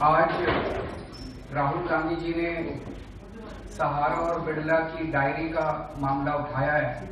आज राहुल गांधी जी ने सहारा और बिड़ला की डायरी का मामला उठाया है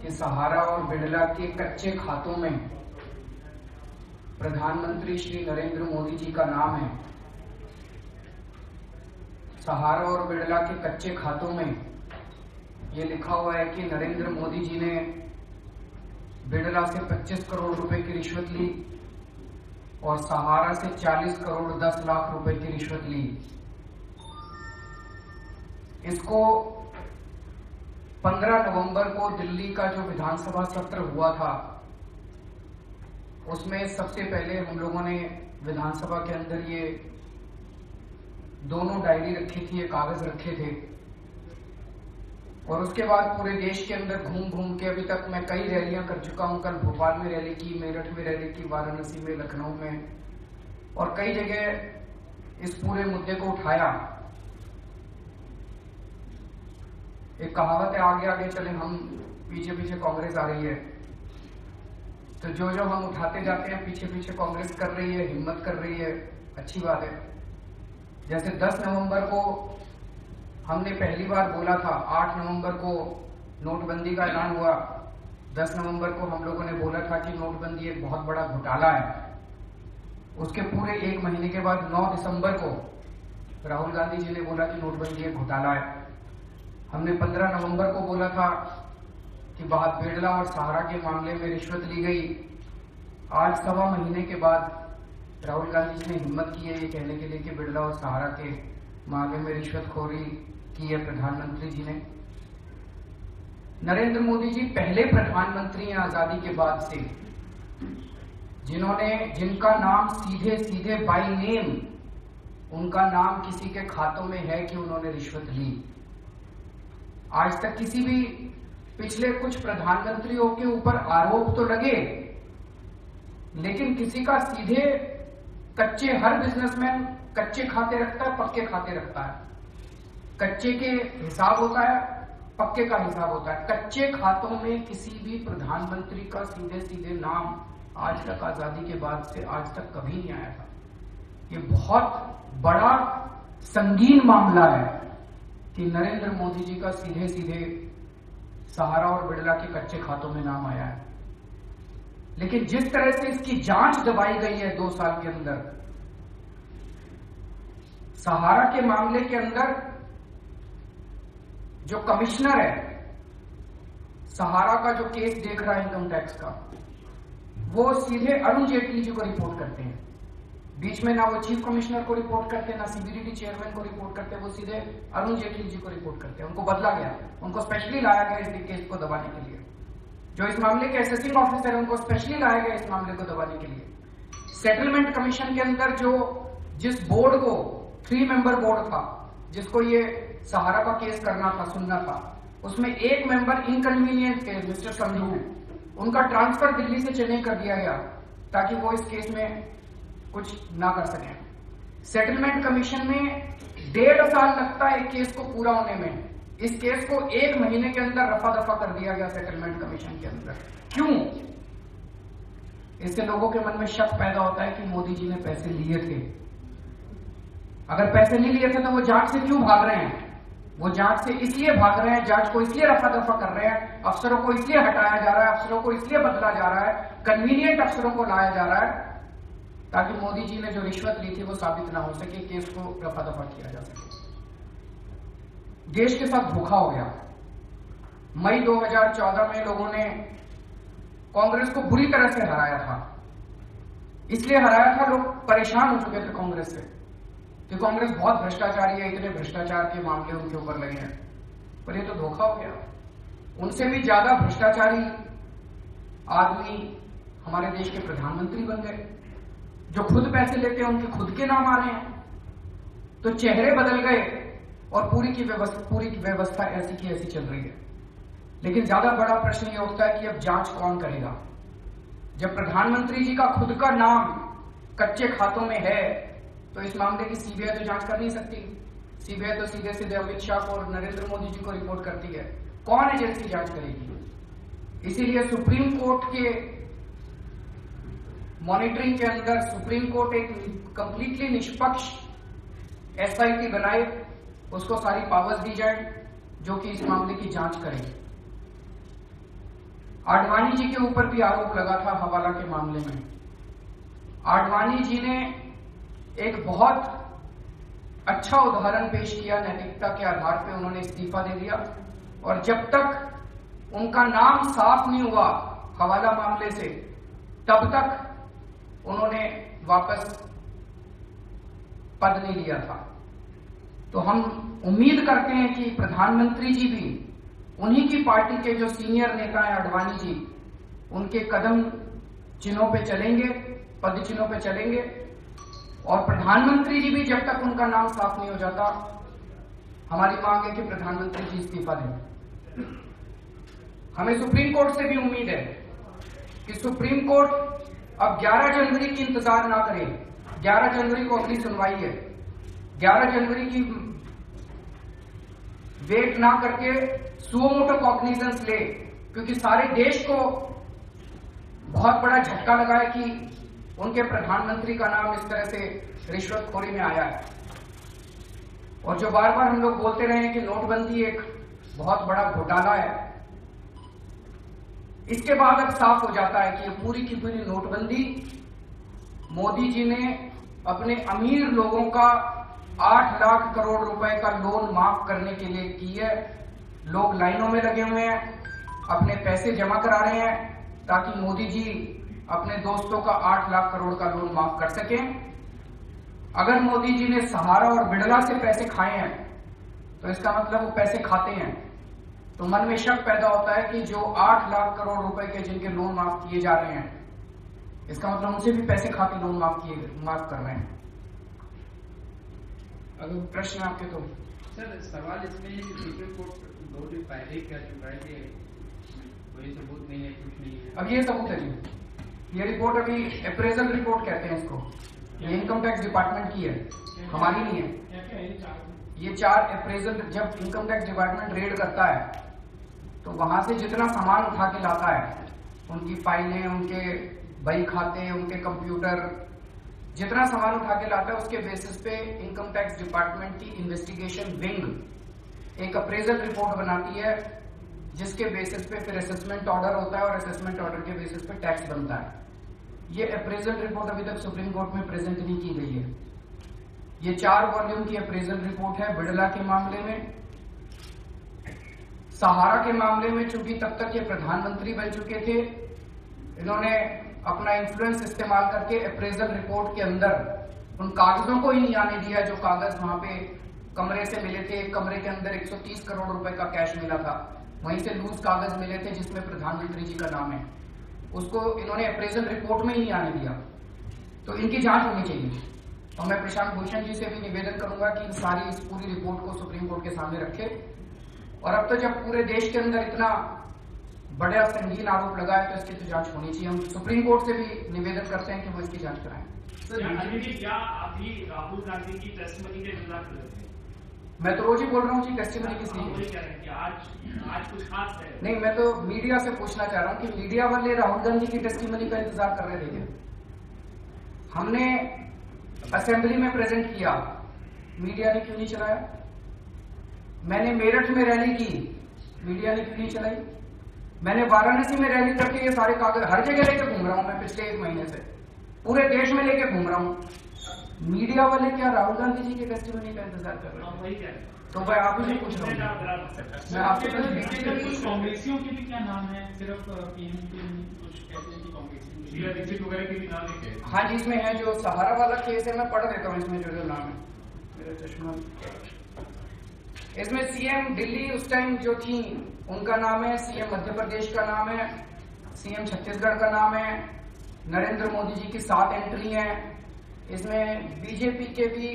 कि सहारा और बिड़ला के कच्चे खातों में प्रधानमंत्री श्री नरेंद्र मोदी जी का नाम है। सहारा और बिड़ला के कच्चे खातों में ये लिखा हुआ है कि नरेंद्र मोदी जी ने बिड़ला से 25 करोड़ रुपए की रिश्वत ली और सहारा से 40 करोड़ 10 लाख रुपए की रिश्वत ली। इसको 15 नवंबर को दिल्ली का जो विधानसभा सत्र हुआ था उसमें सबसे पहले हम लोगों ने विधानसभा के अंदर ये दोनों डायरी रखी थी, ये कागज रखे थे और उसके बाद पूरे देश के अंदर घूम घूम के अभी तक मैं कई रैलियां कर चुका हूं। कल भोपाल में रैली की, मेरठ में रैली की, वाराणसी में, लखनऊ में और कई जगह इस पूरे मुद्दे को उठाया। एक कहावत है, आगे आगे चले हम, पीछे पीछे कांग्रेस आ रही है। तो जो हम उठाते जाते हैं पीछे पीछे कांग्रेस कर रही है, हिम्मत कर रही है, अच्छी बात है। जैसे 10 नवंबर को हमने पहली बार बोला था, 8 नवंबर को नोटबंदी का ऐलान हुआ, 10 नवंबर को हम लोगों ने बोला था कि नोटबंदी एक बहुत बड़ा घोटाला है। उसके पूरे एक महीने के बाद 9 दिसंबर को राहुल गांधी जी ने बोला कि नोटबंदी एक घोटाला है। हमने 15 नवंबर को बोला था कि बिड़ला और सहारा के मामले में रिश्वत ली गई। आज 1.25 महीने के बाद राहुल गांधी जी ने हिम्मत की है ये कहने के लिए कि बिड़ला और सहारा के मामले में रिश्वतखोरी की है प्रधानमंत्री जी ने। नरेंद्र मोदी जी पहले प्रधानमंत्री हैं आजादी के बाद से जिनका नाम सीधे सीधे बाय नेम उनका नाम किसी के खातों में है कि उन्होंने रिश्वत ली। आज तक किसी भी पिछले कुछ प्रधानमंत्रियों के ऊपर आरोप तो लगे, लेकिन किसी का सीधे कच्चे, हर बिजनेसमैन कच्चे खाते रखता है, पक्के खाते रखता है। कच्चे के हिसाब होता है, पक्के का हिसाब होता है। कच्चे खातों में किसी भी प्रधानमंत्री का सीधे सीधे नाम आज तक, आजादी के बाद से आज तक कभी नहीं आया था। ये बहुत बड़ा संगीन मामला है कि नरेंद्र मोदी जी का सीधे सीधे सहारा और बिड़ला के कच्चे खातों में नाम आया है। लेकिन जिस तरह से इसकी जांच दबाई गई है 2 साल के अंदर, सहारा के मामले के अंदर जो कमिश्नर है, सहारा का जो केस देख रहा है इनकम टैक्स का, वो सीधे अरुण जेटली जी को रिपोर्ट करते हैं। बीच में ना वो चीफ कमिश्नर को रिपोर्ट करते हैं, ना सीबीडीटी चेयरमैन को रिपोर्ट करते हैं, वो सीधे अरुण जेटली जी को रिपोर्ट करते हैं। उनको बदला गया, उनको स्पेशली लाया गया इस केस को दबाने के लिए। जो इस मामले के असेसिंग ऑफिसर है उनको स्पेशली लाया गया इस मामले को दबाने के लिए। सेटलमेंट कमीशन के अंदर जिस बोर्ड को 3 मेंबर बोर्ड था, जिसको ये सहारा का केस करना था, सुनना था, उसमें एक मेंबर इनकन्वीनियंट थे, मिस्टर संधू, उनका ट्रांसफर दिल्ली से चेन्नई कर दिया गया ताकि वो इस केस में कुछ ना कर सके। सेटलमेंट कमीशन में 1.5 साल लगता है केस को पूरा होने में। इस केस को 1 महीने के अंदर रफा दफा कर दिया गया सेटलमेंट कमीशन के अंदर। क्यों? इससे लोगों के मन में शक पैदा होता है कि मोदी जी ने पैसे लिए थे। अगर पैसे नहीं लिए थे तो वो जांच से क्यों भाग रहे हैं? वो जांच से इसलिए भाग रहे हैं, जांच को इसलिए रफा दफा कर रहे हैं, अफसरों को इसलिए हटाया जा रहा है, अफसरों को इसलिए बदला जा रहा है, कन्वीनियंट अफसरों को लाया जा रहा है ताकि मोदी जी ने जो रिश्वत ली थी वो साबित ना हो सके, केस को रफा दफा किया जा सके। देश के साथ धोखा हो गया। मई 2014 में लोगों ने कांग्रेस को बुरी तरह से हराया था। इसलिए हराया था, लोग परेशान हो चुके थे कांग्रेस से कि कांग्रेस बहुत भ्रष्टाचारी है, इतने भ्रष्टाचार के मामले उनके ऊपर लगे हैं। पर ये तो धोखा हो गया। उनसे भी ज्यादा भ्रष्टाचारी आदमी हमारे देश के प्रधानमंत्री बन गए, जो खुद पैसे लेते हैं उनके खुद के नाम आ रहे हैं। तो चेहरे बदल गए और पूरी की व्यवस्था ऐसी की ऐसी चल रही है। लेकिन ज्यादा बड़ा प्रश्न ये उठता है कि अब जांच कौन करेगा? जब प्रधानमंत्री जी का खुद का नाम कच्चे खातों में है तो इस मामले की सीबीआई तो जांच कर नहीं सकती। सीबीआई तो सीधे सीधे अमित शाह को और नरेंद्र मोदी जी को रिपोर्ट करती है। कौन एजेंसी जांच करेगी? इसीलिए सुप्रीम कोर्ट के मॉनिटरिंग के अंदर सुप्रीम कोर्ट एक कंप्लीटली निष्पक्ष एसआईटी बनाए, उसको सारी पावर्स दी जाए जो कि इस मामले की जांच करे। आडवाणी जी के ऊपर भी आरोप लगा था हवाला के मामले में। आडवाणी जी ने एक बहुत अच्छा उदाहरण पेश किया, नैतिकता के आधार पर उन्होंने इस्तीफा दे दिया, और जब तक उनका नाम साफ नहीं हुआ हवाला मामले से तब तक उन्होंने वापस पद नहीं लिया था। तो हम उम्मीद करते हैं कि प्रधानमंत्री जी भी उन्हीं की पार्टी के जो सीनियर नेता हैं आडवाणी जी, उनके कदम चिन्हों पे चलेंगे, पद चिन्हों पे चलेंगे, और प्रधानमंत्री जी भी जब तक उनका नाम साफ नहीं हो जाता, हमारी मांग है कि प्रधानमंत्री जी इस्तीफा दें। हमें सुप्रीम कोर्ट से भी उम्मीद है कि सुप्रीम कोर्ट अब 11 जनवरी की इंतजार ना करे। 11 जनवरी को अगली सुनवाई है। 11 जनवरी की वेट ना करके सुओ मोटो कॉग्निजेंस ले, क्योंकि सारे देश को बहुत बड़ा झटका लगा है कि उनके प्रधानमंत्री का नाम इस तरह से रिश्वतखोरी में आया है। और जो बार बार हम लोग बोलते रहे हैं कि नोटबंदी एक बहुत बड़ा घोटाला है, इसके बाद अब साफ हो जाता है कि ये पूरी की पूरी नोटबंदी मोदी जी ने अपने अमीर लोगों का 8 लाख करोड़ रुपए का लोन माफ करने के लिए की है। लोग लाइनों में लगे हुए हैं, अपने पैसे जमा करा रहे हैं ताकि मोदी जी अपने दोस्तों का 8 लाख करोड़ का लोन माफ कर सकें। अगर मोदी जी ने सहारा और बिड़ला से पैसे खाए हैं तो इसका मतलब वो पैसे खाते हैं। तो मन में शक पैदा होता है कि जो 8 लाख करोड़ रुपए के जिनके लोन माफ किए जा रहे हैं, इसका मतलब उनसे भी पैसे खा के लोन माफ कर रहे हैं। अगर प्रश्न आपके तो सर, सवाल इसमें है कि सुप्रीम कोर्ट 2 दिन पहले क्या चुका है कि कोई सबूत नहीं है, कुछ नहीं है। अब ये सबूत है जी। ये रिपोर्ट अभी अप्रेजल रिपोर्ट कहते हैं इसको, ये इनकम टैक्स डिपार्टमेंट की है, हमारी नहीं है। ये 4 अप्रेजल, जब इनकम टैक्स डिपार्टमेंट रेड करता है तो वहां से जितना सामान उठा के लाता है, उनकी फाइलें, उनके बही खाते, उनके कंप्यूटर, जितना सामान उठा के लाता है उसके बेसिस पे इनकम टैक्स डिपार्टमेंट की इन्वेस्टिगेशन विंग एक अप्रेजल रिपोर्ट बनाती है, जिसके बेसिस पे फिर असेसमेंट ऑर्डर होता है और असेसमेंट ऑर्डर के बेसिस पे टैक्स बनता है। ये अप्रेजल रिपोर्ट अभी तक सुप्रीम कोर्ट में प्रेजेंट नहीं की गई है। ये 4 वॉल्यूम की अप्रेजल रिपोर्ट है बिड़ला के मामले में। सहारा के मामले में चूंकि तब तक ये प्रधानमंत्री बन चुके थे, इन्होंने अपना इन्फ्लुएंस इस्तेमाल करके अप्रेजल रिपोर्ट के अंदर उन कागजों को ही नहीं आने दिया जो कागज वहां पे कमरे से मिले थे। कमरे के अंदर 130 करोड़ रुपए का कैश मिला था, वहीं से लूज कागज मिले थे जिसमें प्रधानमंत्री जी का नाम है, उसको इन्होंने अप्रेजल रिपोर्ट में ही नहीं आने दिया। तो इनकी जांच होनी चाहिए। और मैं प्रशांत भूषण जी से भी निवेदन करूंगा कि इस पूरी रिपोर्ट को सुप्रीम कोर्ट के सामने रखे। और अब तो जब पूरे देश के अंदर इतना बड़ा संगीन आरोप लगा है तो इसकी तो जांच होनी चाहिए। हम सुप्रीम कोर्ट से भी निवेदन करते हैं कि वो इसकी जांच कराएं। क्या अभी राहुल गांधी की टेस्टिमनी के इंतजार कर रहे थे? मैं तो रोज ही बोल रहा हूँ जी, टेस्टिमनी किस लिए? आज कुछ खास है? नहीं, मैं तो मीडिया से पूछना चाह रहा हूँ कि मीडिया वाले राहुल गांधी की टेस्टिमनी का इंतजार कर रहे थे। हमने असेंबली में प्रेजेंट किया, मीडिया ने क्यों नहीं चलाया? मैंने मेरठ में रैली की, मीडिया ने क्यों नहीं चलाई? मैंने वाराणसी में रैली करके ये सारे कागज हर जगह लेके घूम रहा हूं मैं पिछले 1 महीने से, पूरे देश में लेके घूम रहा हूं। मीडिया वाले क्या राहुल गांधी जी के टेस्टिमनी का इंतजार कर रहे हैं? तो भाई आप ही से पूछ रहा हूँ मैं आपसे। कांग्रेसियों के भी क्या नाम है? सिर्फ कुछ कहते हैं कि कांग्रेसी। हाँ जी, इसमें है जो सहारा वाला केस है, मैं पढ़ देता हूँ इसमें जो नाम है। मेरा चश्मा, इसमें सीएम दिल्ली उस टाइम जो थी उनका नाम है, सीएम मध्य प्रदेश का नाम है, सीएम छत्तीसगढ़ का नाम है, नरेंद्र मोदी जी की 7 एंट्री है। इसमें बीजेपी के भी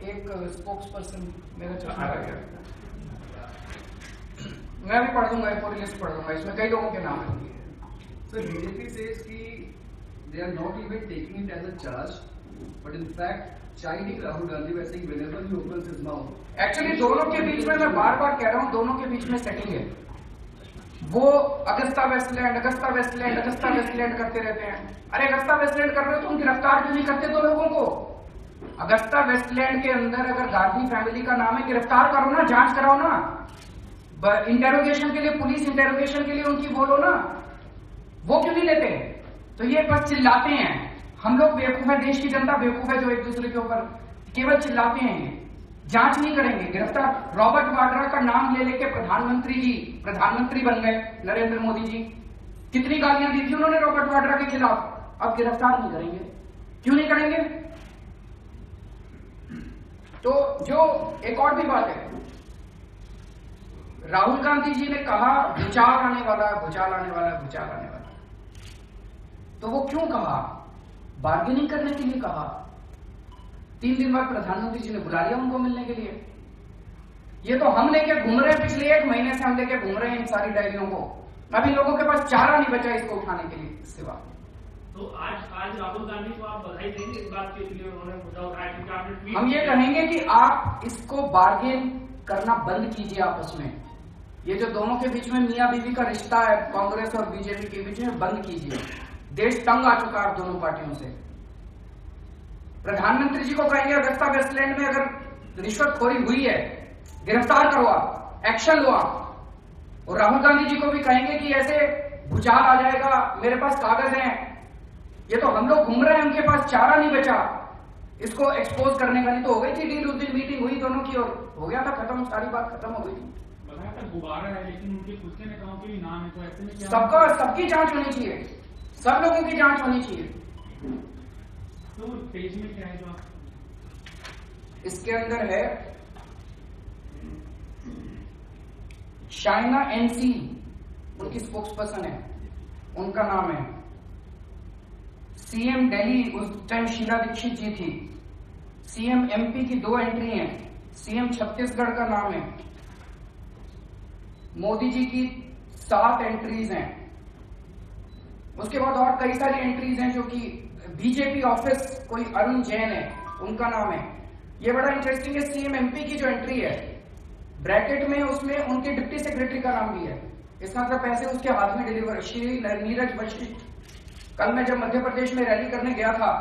एक स्पोक्स पर्सन, मेरा चश्मा आ गया, मैं भी पढ़ दूंगा, पूरी लिस्ट पढ़ दूंगा, इसमें कई लोगों के नाम है। So BJP says कि they are not even taking it as a charge, but in fact chiding Rahul Gandhi by saying whenever he opens his mouth. Actually दोनों के बीच में, मैं बार बार कह रहा हूँ, दोनों के बीच में सेटिंग है। वो अगस्ता वेस्टलैंड करते रहते हैं। अरे अगस्ता वेस्टलैंड कर रहे हो तुम, गिरफ्तार क्यों नहीं करते दो लोगों को? अगस्ता वेस्टलैंड के अंदर अगर गांधी फैमिली का नाम है, गिरफ्तार करो ना, जांच कराओ ना, इंटेरोगेशन के लिए, पुलिस इंटेरोगेशन के लिए उनकी बोलो ना, वो क्यों नहीं लेते? तो ये बस चिल्लाते हैं। हम लोग बेवकूफ है, देश की जनता बेवकूफ है जो एक दूसरे के ऊपर केवल चिल्लाते हैं, जांच नहीं करेंगे। गिरफ्तार रॉबर्ट वाड्रा का नाम ले लेके प्रधानमंत्री बन गए नरेंद्र मोदी जी। कितनी गालियां दी थी उन्होंने रॉबर्ट वाड्रा के खिलाफ, अब गिरफ्तार नहीं करेंगे। क्यों नहीं करेंगे? तो जो एक और भी बात है, राहुल गांधी जी ने कहा भूचाल आने वाला है, भूचाल आने वाला है, भूचाल आने वाला है। तो वो क्यों कहा? बार्गेनिंग करने के लिए कहा। 3 दिन बाद प्रधानमंत्री जी ने बुला लिया उनको मिलने के लिए। ये तो हम लेके घूम रहे हैं, पिछले 1 महीने से हम लेके घूम रहे हैं इन सारी डायरियों को। अभी लोगों के पास चारा नहीं बचा इसको उठाने के लिए सिवा। तो आज राहुल गांधी को आप बधाई देंगे इस बात के लिए उन्होंने मुद्दा उठाया, क्योंकि आपने ट्वीट हम ये कहेंगे कि आप इसको बार्गेन करना बंद कीजिए आपस में। ये जो दोनों के बीच में मियां बीवी का रिश्ता है, कांग्रेस और बीजेपी के बीच में, बंद कीजिए। देश तंग आ चुका है दोनों पार्टियों से। प्रधानमंत्री जी को कहेंगे अगस्ता वेस्टलैंड में अगर रिश्वतखोरी हुई है, गिरफ्तार करो आप, एक्शन लो आप। और राहुल गांधी जी को भी कहेंगे कि ऐसे भूचाल आ जाएगा, मेरे पास कागज हैं। ये तो हम लोग घूम रहे हैं, उनके पास चारा नहीं बचा इसको एक्सपोज करने का। नहीं तो हो गई थी डील, उस दिन मीटिंग हुई दोनों की और हो गया था खत्म, सारी बात खत्म हो गई थी। बताया था गुब्बारा है, लेकिन उनके खुद के नेताओं के भी नाम है, तो ऐसे में क्या सबकी जांच होनी चाहिए, सब लोगों की जांच होनी चाहिए। तो पेज में क्या है जो आप इसके अंदर है शाइना एनसी, उनकी स्पोक्स पर्सन है, उनका नाम है। सीएम दिल्ली उस टाइम शीला दीक्षित जी थी। सीएम एमपी की 2 एंट्री हैं। सीएम छत्तीसगढ़ का नाम है। मोदी जी की 7 एंट्रीज हैं। उसके बाद और कई सारी एंट्रीज हैं जो कि बीजेपी ऑफिस कोई अरुण जैन है, उनका नाम है। ये बड़ा इंटरेस्टिंग है। सीएम एमपी की जो एंट्री है ब्रैकेट में, उसमें उनके डिप्टी सेक्रेटरी का नाम भी है। इसका मतलब पैसे उसके हाथ में डिलीवर। श्री नीरज वशिष्ठ। कल मैं जब मध्य प्रदेश में रैली करने गया था,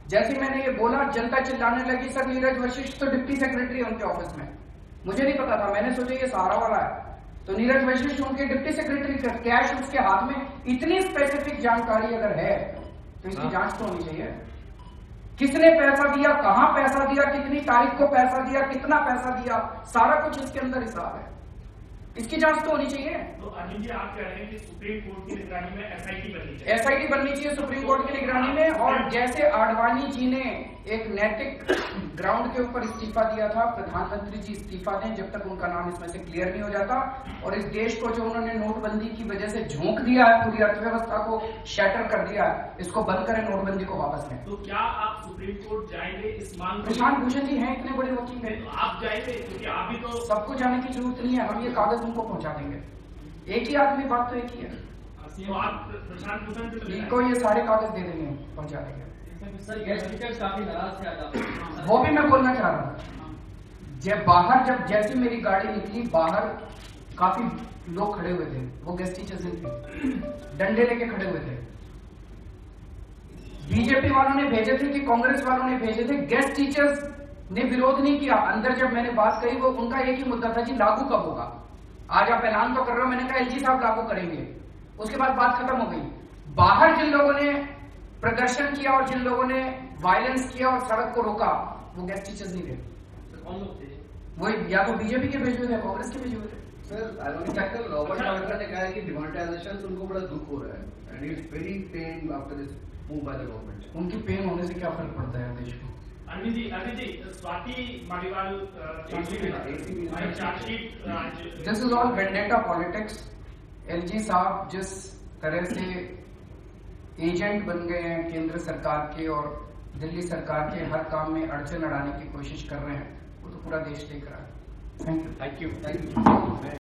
जैसे मैंने ये बोला जनता चिल्लाने लगी, सर नीरज वशिष्ठ तो डिप्टी सेक्रेटरी है उनके ऑफिस में। मुझे नहीं पता था, मैंने सोचा ये सहारा वाला है। तो नीरज वशिष्ठ उनके डिप्टी सेक्रेटरी का कैश उसके हाथ में। इतनी स्पेसिफिक जानकारी अगर है तो इसकी जांच तो होनी चाहिए। किसने पैसा दिया, कहां पैसा दिया, कितनी तारीख को पैसा दिया, कितना पैसा दिया, सारा कुछ इसके अंदर हिसाब है। इसकी जांच तो होनी चाहिए। तो अनिल जी आप कह रहे हैं कि सुप्रीम कोर्ट की निगरानी में एसआईटी बननी चाहिए? एसआईटी बननी चाहिए सुप्रीम कोर्ट की निगरानी में। और जैसे आडवाणी जी ने एक नैतिक ग्राउंड के ऊपर इस्तीफा दिया था, प्रधानमंत्री जी इस्तीफा दें जब तक उनका नाम इसमें से क्लियर नहीं हो जाता। और इस देश को जो उन्होंने नोटबंदी की वजह से झोंक दिया है, पूरी अर्थव्यवस्था को शैटर कर दिया है, इसको बंद करें, नोटबंदी को वापस लें। तो क्या आप सुप्रीम कोर्ट जाएंगे इस मांग? प्रशांत भूषण जी हैं इतने बड़े वकील हैं, तो आप जाएंगे? क्योंकि आप भी तो सबको जाने की जरूरत नहीं है, हम ये कागज उनको पहुंचा देंगे। एक ही आदमी, बात तो एक ही है। तो आप प्रशांत भूषण से इनको ये सारे कागज दे देंगे, पहुंचा देंगे। सर गेस्ट टीचर्स काफी नाराज थे आज। वो भी मैं बोलना चाह रहा हूँ। जब जैसे मेरी गाड़ी निकली, बाहर काफी लोग खड़े हुए थे, वो गेस्ट टीचर्स थे, डंडे लेके खड़े हुए थे। बीजेपी वालों ने भेजे थे कि कांग्रेस वालों ने भेजे थे, गेस्ट टीचर्स ने विरोध नहीं किया। अंदर जब मैंने बात कही, वो उनका एक ही मुद्दा था जी लागू कब होगा। आज आप ऐलान तो कर रहे हो, मैंने कहा एलजी साहब लागू करेंगे। उसके बाद बात खत्म हो गई। बाहर जिन लोगों ने प्रदर्शन किया और जिन लोगों ने वायलेंस किया और सड़क को रोका, वो गेस्ट टीचर्स नहीं थे। कौन लोग थे? वो या तो बीजेपी के भेजे हुए थे, कांग्रेस के भेजे हुए थे। सर आइरोनिकल रॉबर्ट वाड्रा ने कहा है कि डिमोनेटाइजेशन से उनको बड़ा दुख हो रहा है and he is very pain after this move by the government. उनकी पेन होने से क्या फर्क पड़ता है देश को? Anil ji Swati Maliwal chargesheet, this is all vendetta politics. LG साहब जिस तरह से एजेंट बन गए हैं केंद्र सरकार के और दिल्ली सरकार के हर काम में अड़चन अड़ाने की कोशिश कर रहे हैं, वो तो पूरा देश देख रहा है। Thank you.